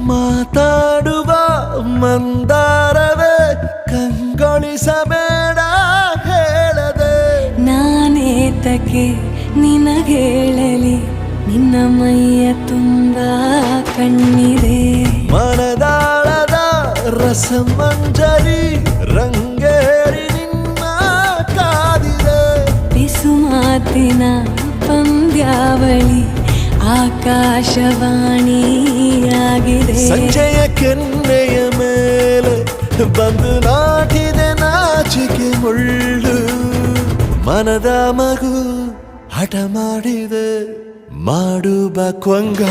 ಮಾತಾಡುವ ಮಂದಾರವೇ ಕಂಗೊಳಿಸಬೇಡ ಹೇಳದೆ ನಾನೇತಕ್ಕೆ ನಿನಗೇಳಲಿ ನಿನ್ನ ಮೈಯ ತುಂಬ ಕಣ್ಣಿದೆ ಮನದಾಳದ ರಸಮಂಜರಿ ರಂಗೇರಿ ನಿನ್ನ ಕಾದಿದೆ ಬಿಸು ಮಾತಿನ ಪಂದ್ಯಾವಳಿ ಆಕಾಶವಾಣಿಯಾಗಿದೆ ಸಂಜೆಯ ಕೆನ್ನೆಯ ಮೇಲೆ ಬಂದು ನಾಟಿದೆ ನಾಚಿಕೆ ಮುಳ್ಳು ಮನದ ಮಗು ಹಠ ಮಾಡಿದೆ ಮಾಡುವ ಕೊಂಗ